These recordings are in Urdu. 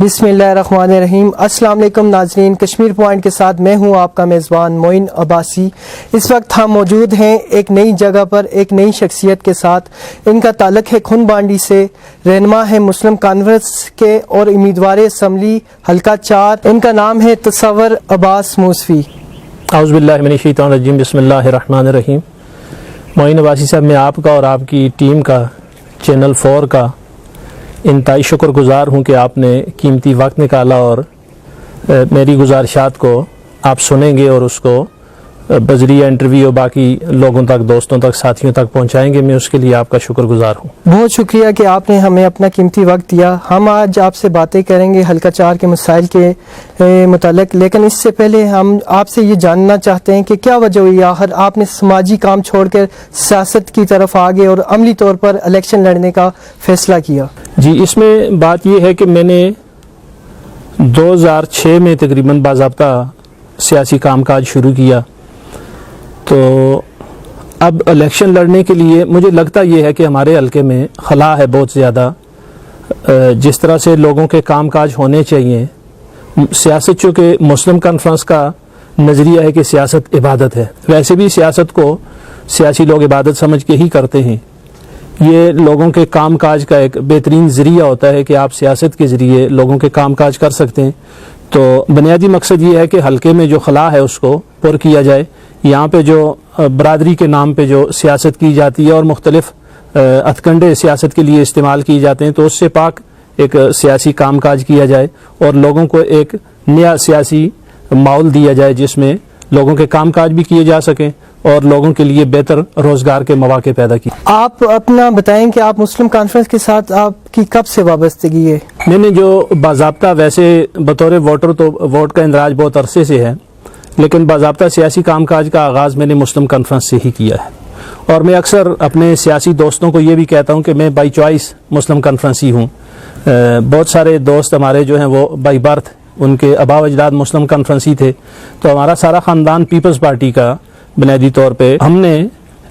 بسم اللہ الرحمن الرحیم۔ السلام علیکم ناظرین، کشمیر پوائنٹ کے ساتھ میں ہوں آپ کا میزبان معین عباسی۔ اس وقت ہم موجود ہیں ایک نئی جگہ پر، ایک نئی شخصیت کے ساتھ۔ ان کا تعلق ہے کھن بانڈی سے، رہنما ہے مسلم کانفرنس کے اور امیدوار اسمبلی حلقہ 4۔ ان کا نام ہے تصور عباس موسوی۔ اعوذ باللہ من الشیطان الرجیم، بسم اللہ الرحمن الرحیم۔ معین عباسی صاحب، میں آپ کا اور آپ کی ٹیم کا، چینل 4 کا انتہائی شکر گزار ہوں کہ آپ نے قیمتی وقت نکالا اور میری گزارشات کو آپ سنیں گے اور اس کو بذریعہ انٹرویو باقی لوگوں تک، دوستوں تک، ساتھیوں تک پہنچائیں گے۔ میں اس کے لیے آپ کا شکر گزار ہوں۔ بہت شکریہ کہ آپ نے ہمیں اپنا قیمتی وقت دیا۔ ہم آج آپ سے باتیں کریں گے حلقہ 4 کے مسائل کے متعلق، لیکن اس سے پہلے ہم آپ سے یہ جاننا چاہتے ہیں کہ کیا وجہ ہوئی آخر آپ نے سماجی کام چھوڑ کر سیاست کی طرف آگے اور عملی طور پر الیکشن لڑنے کا فیصلہ کیا؟ جی، اس میں بات یہ ہے کہ میں نے 2006 میں تقریباً باضابطہ سیاسی کام کاج شروع کیا، تو اب الیکشن لڑنے کے لیے مجھے لگتا یہ ہے کہ ہمارے حلقے میں خلا ہے بہت زیادہ۔ جس طرح سے لوگوں کے کام کاج ہونے چاہیے، سیاست چونکہ مسلم کانفرنس کا نظریہ ہے کہ سیاست عبادت ہے، ویسے بھی سیاست کو سیاسی لوگ عبادت سمجھ کے ہی کرتے ہیں۔ یہ لوگوں کے کام کاج کا ایک بہترین ذریعہ ہوتا ہے کہ آپ سیاست کے ذریعے لوگوں کے کام کاج کر سکتے ہیں۔ تو بنیادی مقصد یہ ہے کہ حلقے میں جو خلا ہے اس کو پر کیا جائے۔ یہاں پہ جو برادری کے نام پہ جو سیاست کی جاتی ہے اور مختلف ہتھکنڈے سیاست کے لیے استعمال کیے جاتے ہیں، تو اس سے پاک ایک سیاسی کام کاج کیا جائے اور لوگوں کو ایک نیا سیاسی ماحول دیا جائے جس میں لوگوں کے کام کاج بھی کیے جا سکیں اور لوگوں کے لیے بہتر روزگار کے مواقع پیدا کیے۔ آپ اپنا بتائیں کہ آپ مسلم کانفرنس کے ساتھ آپ کی کب سے وابستگی ہے؟ میں نے جو باضابطہ، ویسے بطور ووٹر تو ووٹ کا اندراج بہت عرصے سے ہے، لیکن باضابطہ سیاسی کام کاج کا آغاز میں نے مسلم کانفرنس سے ہی کیا ہے۔ اور میں اکثر اپنے سیاسی دوستوں کو یہ بھی کہتا ہوں کہ میں بائی چوائس مسلم کانفرنس ہی ہوں۔ بہت سارے دوست ہمارے جو ہیں وہ بائی برتھ، ان کے آباء و اجداد مسلم کانفرنس ہی تھے، تو ہمارا سارا خاندان پیپلز پارٹی کا بنیادی طور پہ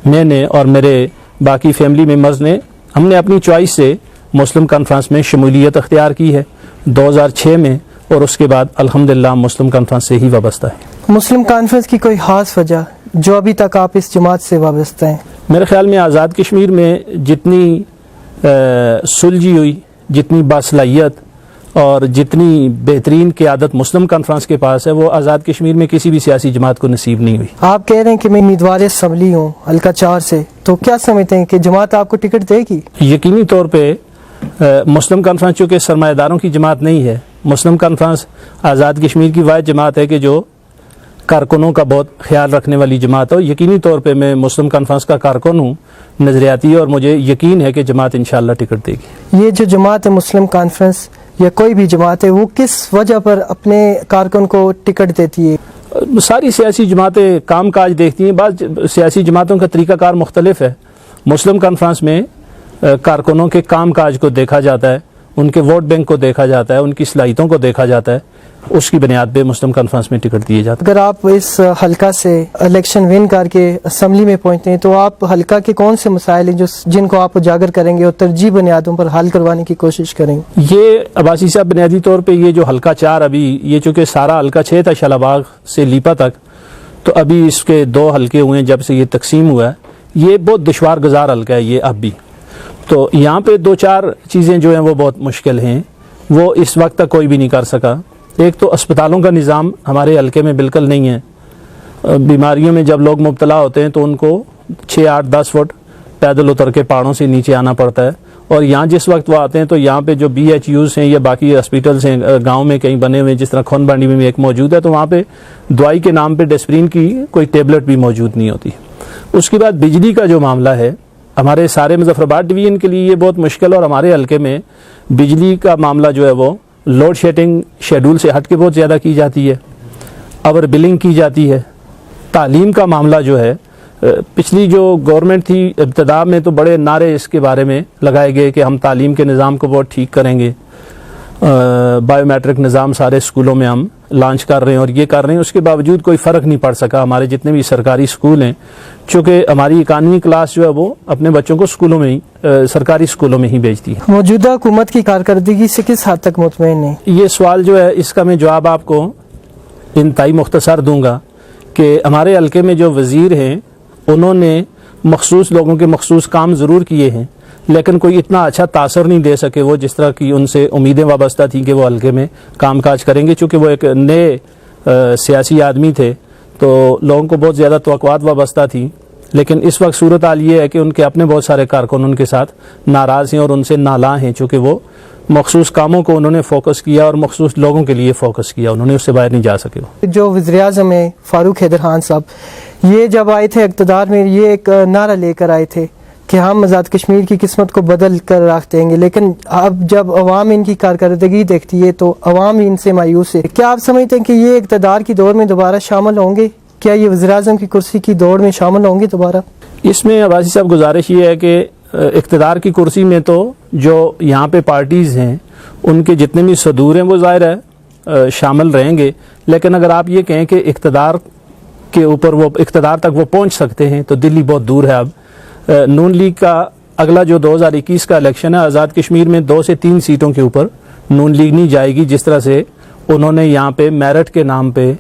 میں نے اور میرے باقی فیملی ممبرز نے، ہم نے اپنی چوائس سے مسلم کانفرنس میں شمولیت اختیار کی ہے 2006 میں، اور اس کے بعد الحمدللہ مسلم کانفرنس سے ہی وابستہ ہے۔ مسلم کانفرنس کی کوئی خاص وجہ جو ابھی تک آپ اس جماعت سے وابستہ ہیں؟ میرے خیال میں آزاد کشمیر میں جتنی سلجھی ہوئی، جتنی باصلاحیت اور جتنی بہترین قیادت مسلم کانفرنس کے پاس ہے، وہ آزاد کشمیر میں کسی بھی سیاسی جماعت کو نصیب نہیں ہوئی۔ آپ کہہ رہے ہیں کہ میں امیدوار اسمبلی ہوں حلقہ 4 سے، تو کیا سمجھتے ہیں کہ جماعت آپ کو ٹکٹ دے گی؟ یقینی طور پہ مسلم کانفرنس چونکہ سرمایہ داروں کی جماعت نہیں ہے، مسلم کانفرنس آزاد کشمیر کی واحد جماعت ہے کہ جو کارکنوں کا بہت خیال رکھنے والی جماعت ہے۔ یقینی طور پہ میں مسلم کانفرنس کا کارکن ہوں نظریاتی، اور مجھے یقین ہے کہ جماعت انشاءاللہ ٹکٹ دے گی۔ یہ جو جماعت ہے مسلم کانفرنس یا کوئی بھی جماعت ہے، وہ کس وجہ پر اپنے کارکن کو ٹکٹ دیتی ہے؟ ساری سیاسی جماعتیں کام کاج دیکھتی ہیں، بعض سیاسی جماعتوں کا طریقہ کار مختلف ہے۔ مسلم کانفرنس میں کارکنوں کے کام کاج کو دیکھا جاتا ہے، ان کے ووٹ بینک کو دیکھا جاتا ہے، ان کی صلاحیتوں کو دیکھا جاتا ہے، اس کی بنیاد پہ مسلم کانفرنس میں ٹکٹ دیے جاتے ہیں۔ اگر آپ اس حلقہ سے الیکشن ون کر کے اسمبلی میں پہنچتے ہیں تو آپ حلقہ کے کون سے مسائل ہیں جن کو آپ اجاگر کریں گے اور ترجیح بنیادوں پر حل کروانے کی کوشش کریں گے؟ یہ عباسی صاحب، بنیادی طور پہ یہ جو حلقہ 4 ابھی، یہ چونکہ سارا حلقہ 6 تھا شالا باغ سے لیپا تک، تو ابھی اس کے 2 حلقے ہوئے ہیں جب سے یہ تقسیم ہوا ہے۔ یہ بہت دشوار گزار حلقہ ہے یہ اب بھی، تو یہاں پہ 2-4 چیزیں جو ہیں وہ بہت مشکل ہیں، وہ اس وقت تک کوئی بھی نہیں کر سکا۔ ایک تو اسپتالوں کا نظام ہمارے حلقے میں بالکل نہیں ہے۔ بیماریوں میں جب لوگ مبتلا ہوتے ہیں تو ان کو 6, 8, 10 فٹ پیدل اتر کے پہاڑوں سے نیچے آنا پڑتا ہے، اور یہاں جس وقت وہ آتے ہیں تو یہاں پہ جو BHUs ہیں یا باقی ہاسپٹلس ہیں گاؤں میں کہیں بنے ہوئے، جس طرح کھن بانڈی میں بھی ایک موجود ہے، تو وہاں پہ دوائی کے نام پہ ڈسپرین کی کوئی ٹیبلٹ بھی موجود نہیں ہوتی۔ اس کے بعد بجلی کا جو معاملہ ہے، ہمارے سارے مظفر آباد ڈویژن کے لیے یہ بہت مشکل، اور ہمارے حلقے میں بجلی کا معاملہ جو ہے وہ لوڈ شیڈنگ شیڈول سے ہٹ کے بہت زیادہ کی جاتی ہے، اوور بلنگ کی جاتی ہے۔ تعلیم کا معاملہ جو ہے، پچھلی جو گورنمنٹ تھی ابتدا میں تو بڑے نعرے اس کے بارے میں لگائے گئے کہ ہم تعلیم کے نظام کو بہت ٹھیک کریں گے، بائیو میٹرک نظام سارے اسکولوں میں ہم لانچ کر رہے ہیں اور یہ کر رہے ہیں، اس کے باوجود کوئی فرق نہیں پڑ سکا. ہمارے جتنے بھی سرکاری اسکول ہیں، چونکہ ہماری 91ویں کلاس جو ہے وہ اپنے بچوں کو اسکولوں میں ہی سرکاری اسکولوں میں ہی بھیجتی ہے. موجودہ حکومت کی کارکردگی سے کس حد تک مطمئن ہیں؟ یہ سوال جو ہے اس کا میں جواب آپ کو انتہائی مختصر دوں گا کہ ہمارے حلقے میں جو وزیر ہیں انہوں نے مخصوص لوگوں کے مخصوص کام ضرور کیے ہیں، لیکن کوئی اتنا اچھا تاثر نہیں دے سکے وہ جس طرح کی ان سے امیدیں وابستہ تھیں کہ وہ حلقے میں کام کاج کریں گے. چونکہ وہ ایک نئے سیاسی آدمی تھے تو لوگوں کو بہت زیادہ توقعات وابستہ تھیں، لیکن اس وقت صورتحال یہ ہے کہ ان کے اپنے بہت سارے کارکن ان کے ساتھ ناراض ہیں اور ان سے نالاں ہیں، چونکہ وہ مخصوص کاموں کو انہوں نے فوکس کیا اور مخصوص لوگوں کے لیے فوکس کیا، انہوں نے اس سے باہر نہیں جا سکے. جو وزیر اعظم ہیں فاروق حیدر خان صاحب، یہ جب آئے تھے اقتدار میں یہ ایک نعرہ لے کر آئے تھے کہ ہم آزاد کشمیر کی قسمت کو بدل کر رکھ دیں گے، لیکن اب جب عوام ان کی کارکردگی دیکھتی ہے تو عوام ان سے مایوس ہے. کیا آپ سمجھتے ہیں کہ یہ اقتدار کی دوڑ میں دوبارہ شامل ہوں گے؟ کیا یہ وزیر اعظم کی کرسی کی دوڑ میں شامل ہوں گے دوبارہ؟ اس میں عباسی صاحب گزارش یہ ہے کہ اقتدار کی کرسی میں تو جو یہاں پہ پارٹیز ہیں ان کے جتنے بھی صدور ہیں وہ ظاہر ہے شامل رہیں گے، لیکن اگر آپ یہ کہیں کہ اقتدار کے اوپر وہ اقتدار تک وہ پہنچ سکتے ہیں تو دلی بہت دور ہے. اب نون لیگ کا اگلا جو 2021 کا الیکشن ہے، آزاد کشمیر میں 2 سے 3 سیٹوں کے اوپر نون لیگ نہیں جائے گی. جس طرح سے انہوں نے یہاں پہ میرٹ کے نام پہ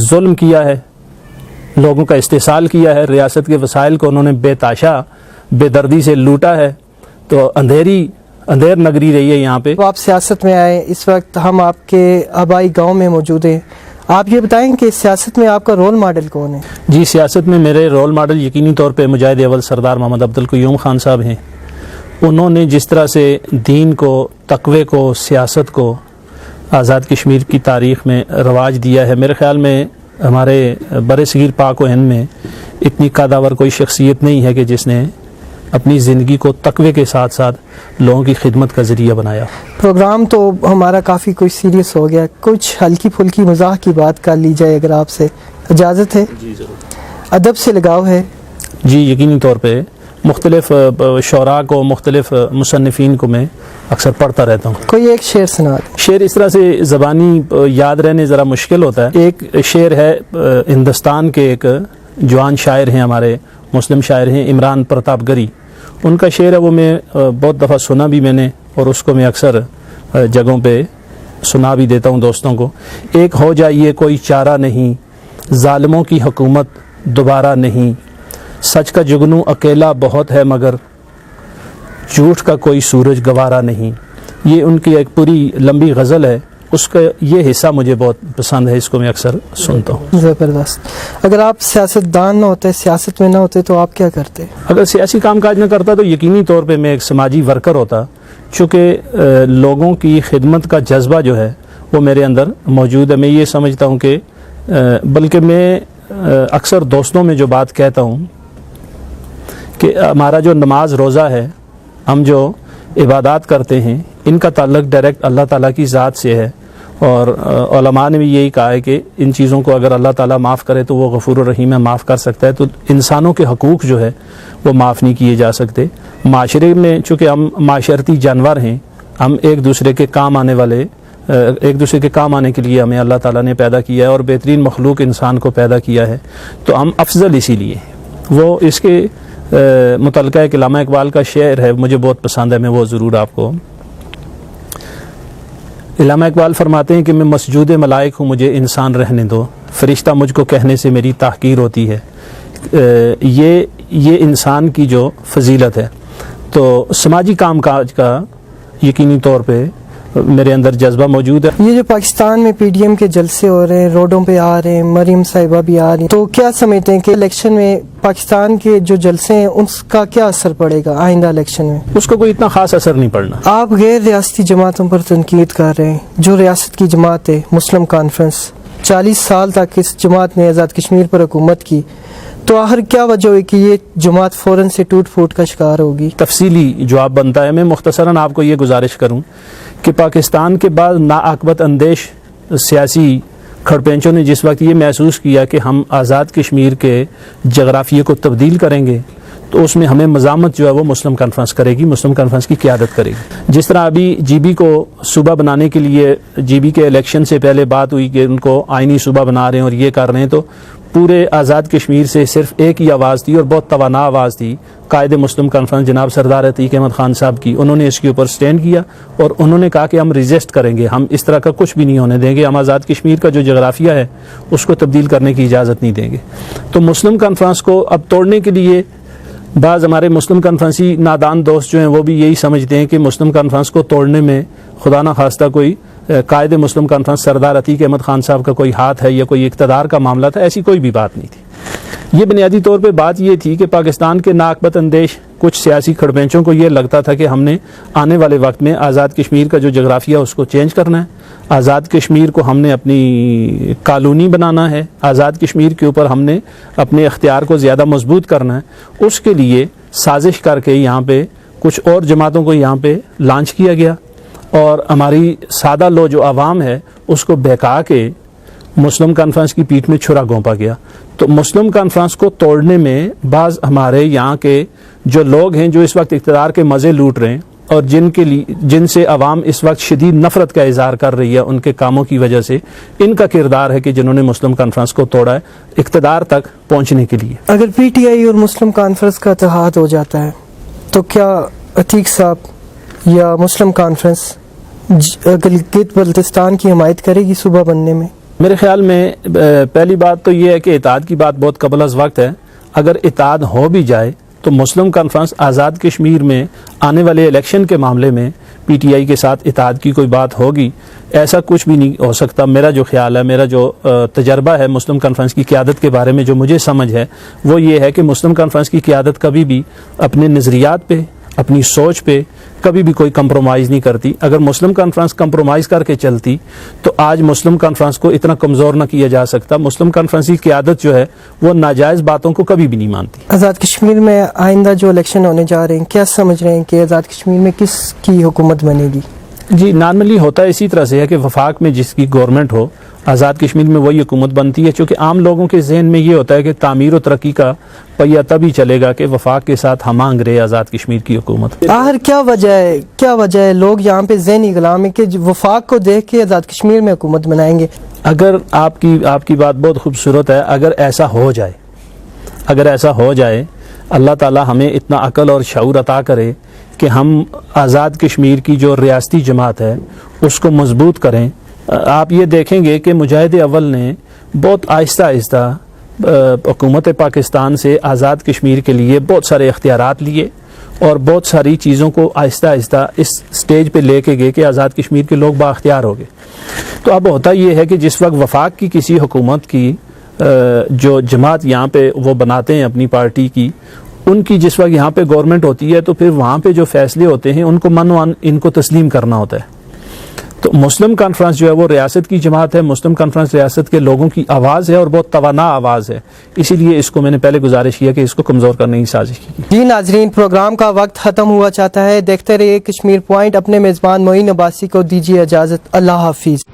ظلم کیا ہے، لوگوں کا استحصال کیا ہے، ریاست کے وسائل کو انہوں نے بے تاشا بے دردی سے لوٹا ہے، تو اندھیر نگری رہی ہے یہاں پہ. آپ سیاست میں آئے، اس وقت ہم آپ کے آبائی گاؤں میں موجود ہیں. آپ یہ بتائیں کہ سیاست میں آپ کا رول ماڈل کون ہے؟ جی، سیاست میں میرے رول ماڈل یقینی طور پہ مجاہد اول سردار محمد عبدالقیوم خان صاحب ہیں. انہوں نے جس طرح سے دین کو، تقوی کو، سیاست کو آزاد کشمیر کی تاریخ میں رواج دیا ہے، میرے خیال میں ہمارے بر صغیر پاک و ہند میں اتنی قداور کوئی شخصیت نہیں ہے کہ جس نے اپنی زندگی کو تقوی کے ساتھ ساتھ لوگوں کی خدمت کا ذریعہ بنایا. پروگرام تو ہمارا کافی کوئی سیریس ہو گیا، کچھ ہلکی پھلکی مزاح کی بات کر لی جائے اگر آپ سے اجازت ہے؟ جی ضرور. ادب سے لگاؤ ہے؟ جی یقینی طور پہ مختلف شعراء کو، مختلف مصنفین کو میں اکثر پڑھتا رہتا ہوں. کوئی ایک شعر سنا دیں. شعر اس طرح سے زبانی یاد رہنے ذرا مشکل ہوتا ہے. ایک شعر ہے ہندوستان کے ایک جوان شاعر ہیں، ہمارے مسلم شاعر ہیں عمران پرتاپ گری، ان کا شعر ہے، وہ میں بہت دفعہ سنا بھی میں نے اور اس کو میں اکثر جگہوں پہ سنا بھی دیتا ہوں دوستوں کو. ایک ہو جائیے کوئی چارہ نہیں، ظالموں کی حکومت دوبارہ نہیں، سچ کا جگنو اکیلا بہت ہے مگر جھوٹ کا کوئی سورج گوارا نہیں. یہ ان کی ایک پوری لمبی غزل ہے، اس کا یہ حصہ مجھے بہت پسند ہے، اس کو میں اکثر سنتا ہوں. زبردست. اگر آپ سیاست دان نہ ہوتے، سیاست میں نہ ہوتے تو آپ کیا کرتے؟ اگر سیاسی کام کاج نہ کرتا تو یقینی طور پہ میں ایک سماجی ورکر ہوتا، چونکہ لوگوں کی خدمت کا جذبہ جو ہے وہ میرے اندر موجود ہے. میں یہ سمجھتا ہوں کہ بلکہ میں اکثر دوستوں میں جو بات کہتا ہوں کہ ہمارا جو نماز روزہ ہے، ہم جو عبادات کرتے ہیں، ان کا تعلق ڈائریکٹ اللہ تعالیٰ کی ذات سے ہے، اور علماء نے بھی یہی کہا ہے کہ ان چیزوں کو اگر اللہ تعالیٰ معاف کرے تو وہ غفور الرحیم ہے، معاف کر سکتا ہے. تو انسانوں کے حقوق جو ہے وہ معاف نہیں کیے جا سکتے. معاشرے میں چونکہ ہم معاشرتی جانور ہیں، ہم ایک دوسرے کے کام آنے کے لیے ہمیں اللہ تعالیٰ نے پیدا کیا ہے، اور بہترین مخلوق انسان کو پیدا کیا ہے، تو ہم افضل اسی لیے. وہ اس کے متعلقہ ایک علامہ اقبال کا شعر ہے، مجھے بہت پسند ہے، میں وہ ضرور آپ کو. علامہ اقبال فرماتے ہیں کہ میں مسجود ملائک ہوں، مجھے انسان رہنے دو، فرشتہ مجھ کو کہنے سے میری تحقیر ہوتی ہے. یہ انسان کی جو فضیلت ہے. تو سماجی کام کاج کا یقینی طور پہ میرے اندر جذبہ موجود ہے. یہ جو پاکستان میں پی ڈی ایم کے جلسے ہو رہے ہیں، روڈوں پہ آ رہے ہیں، مریم صاحبہ بھی آ رہی ہیں، تو کیا سمجھتے ہیں کہ الیکشن میں پاکستان کے جو جلسے ہیں اس کا کیا اثر پڑے گا آئندہ الیکشن میں؟ اس کا کوئی اتنا خاص اثر نہیں پڑنا. آپ غیر ریاستی جماعتوں پر تنقید کر رہے ہیں. جو ریاست کی جماعت ہے مسلم کانفرنس، 40 سال تک اس جماعت نے آزاد کشمیر پر حکومت کی، تو آخر کیا وجہ ہوئی کہ یہ جماعت فوراً سے ٹوٹ پھوٹ کا شکار ہوگی؟ تفصیلی جواب بنتا ہے. میں مختصراً آپ کو یہ گزارش کروں کہ پاکستان کے بعد ناعاقبت اندیش سیاسی کھڑپینچوں نے جس وقت یہ محسوس کیا کہ ہم آزاد کشمیر کے جغرافیے کو تبدیل کریں گے، تو اس میں ہمیں مزاحمت جو ہے وہ مسلم کانفرنس کرے گی، مسلم کانفرنس کی قیادت کرے گی. جس طرح ابھی جی بی کو صوبہ بنانے کے لیے جی بی کے الیکشن سے پہلے بات ہوئی کہ ان کو آئینی صوبہ بنا رہے ہیں اور یہ کر رہے ہیں، تو پورے آزاد کشمیر سے صرف ایک ہی آواز تھی اور بہت توانا آواز تھی قائد مسلم کانفرنس جناب سردار عتیق احمد خان صاحب کی. انہوں نے اس کے اوپر سٹینڈ کیا اور انہوں نے کہا کہ ہم ریزسٹ کریں گے، ہم اس طرح کا کچھ بھی نہیں ہونے دیں گے، ہم آزاد کشمیر کا جو جغرافیہ ہے اس کو تبدیل کرنے کی اجازت نہیں دیں گے. تو مسلم کانفرنس کو اب توڑنے کے لیے بعض ہمارے مسلم کانفرنسی نادان دوست جو ہیں وہ بھی یہی سمجھتے ہیں کہ مسلم کانفرنس کو توڑنے میں خدا نہ خواستہ کوئی قائد مسلم کانفرنس سردار عتیق احمد خان صاحب کا کوئی ہاتھ ہے یا کوئی اقتدار کا معاملہ تھا. ایسی کوئی بھی بات نہیں تھی. یہ بنیادی طور پہ بات یہ تھی کہ پاکستان کے ناقبت اندیش کچھ سیاسی کھڑپینچوں کو یہ لگتا تھا کہ ہم نے آنے والے وقت میں آزاد کشمیر کا جو جغرافیہ اس کو چینج کرنا ہے، آزاد کشمیر کو ہم نے اپنی کالونی بنانا ہے، آزاد کشمیر کے اوپر ہم نے اپنے اختیار کو زیادہ مضبوط کرنا ہے. اس کے لیے سازش کر کے یہاں پہ کچھ اور جماعتوں کو یہاں پہ لانچ کیا گیا اور ہماری سادہ لو جو عوام ہے اس کو بہکا کے مسلم کانفرنس کی پیٹھ میں چھرا گھونپا گیا. تو مسلم کانفرنس کو توڑنے میں بعض ہمارے یہاں کے جو لوگ ہیں جو اس وقت اقتدار کے مزے لوٹ رہے ہیں اور جن سے عوام اس وقت شدید نفرت کا اظہار کر رہی ہے ان کے کاموں کی وجہ سے، ان کا کردار ہے کہ جنہوں نے مسلم کانفرنس کو توڑا ہے اقتدار تک پہنچنے کے لیے. اگر پی ٹی آئی اور مسلم کانفرنس کا اتحاد ہو جاتا ہے تو کیا عتیق صاحب یا مسلم کانفرنس گلگت بلتستان کی حمایت کرے گی صوبہ بننے میں؟ میرے خیال میں پہلی بات تو یہ ہے کہ اتحاد کی بات بہت قبل از وقت ہے. اگر اتحاد ہو بھی جائے تو مسلم کانفرنس آزاد کشمیر میں آنے والے الیکشن کے معاملے میں پی ٹی آئی کے ساتھ اتحاد کی کوئی بات ہوگی، ایسا کچھ بھی نہیں ہو سکتا. میرا جو خیال ہے، میرا جو تجربہ ہے مسلم کانفرنس کی قیادت کے بارے میں، جو مجھے سمجھ ہے وہ یہ ہے کہ مسلم کانفرنس کی قیادت کبھی بھی اپنے نظریات پہ، اپنی سوچ پہ کبھی بھی کوئی کمپرومائز نہیں کرتی. اگر مسلم کانفرنس کمپرومائز کر کے چلتی تو آج مسلم کانفرنس کو اتنا کمزور نہ کیا جا سکتا. مسلم کانفرنس کی قیادت جو ہے وہ ناجائز باتوں کو کبھی بھی نہیں مانتی. آزاد کشمیر میں آئندہ جو الیکشن ہونے جا رہے ہیں، کیا سمجھ رہے ہیں کہ آزاد کشمیر میں کس کی حکومت بنے گی؟ جی نارملی ہوتا ہے اسی طرح سے ہے کہ وفاق میں جس کی گورنمنٹ ہو آزاد کشمیر میں وہی حکومت بنتی ہے، چونکہ عام لوگوں کے ذہن میں یہ ہوتا ہے کہ تعمیر و ترقی کا پہیہ تبھی چلے گا کہ وفاق کے ساتھ ہم آہنگ رہے آزاد کشمیر کی حکومت. آخر کیا وجہ ہے لوگ یہاں پہ ذہنی غلام ہے کہ وفاق کو دیکھ کے آزاد کشمیر میں حکومت بنائیں گے؟ اگر آپ کی بات بہت خوبصورت ہے. اگر ایسا ہو جائے اللہ تعالی ہمیں اتنا عقل اور شعور عطا کرے کہ ہم آزاد کشمیر کی جو ریاستی جماعت ہے اس کو مضبوط کریں. آپ یہ دیکھیں گے کہ مجاہد اول نے بہت آہستہ آہستہ حکومت پاکستان سے آزاد کشمیر کے لیے بہت سارے اختیارات لیے اور بہت ساری چیزوں کو آہستہ آہستہ اس سٹیج پہ لے کے گئے کہ آزاد کشمیر کے لوگ بااختیار ہو گئے. تو اب ہوتا یہ ہے کہ جس وقت وفاق کی کسی حکومت کی جو جماعت یہاں پہ وہ بناتے ہیں اپنی پارٹی کی، ان کی جس وقت یہاں پہ گورنمنٹ ہوتی ہے تو پھر وہاں پہ جو فیصلے ہوتے ہیں ان کو ان کو تسلیم کرنا ہوتا ہے. تو مسلم کانفرنس جو ہے وہ ریاست کی جماعت ہے. مسلم کانفرنس ریاست کے لوگوں کی آواز ہے اور بہت توانا آواز ہے، اسی لیے اس کو میں نے پہلے گزارش کیا کہ اس کو کمزور کرنے کی سازش کی. جی ناظرین، پروگرام کا وقت ختم ہوا چاہتا ہے. دیکھتے رہیے کشمیر پوائنٹ. اپنے میزبان معین عباسی کو دیجیے اجازت. اللہ حافظ.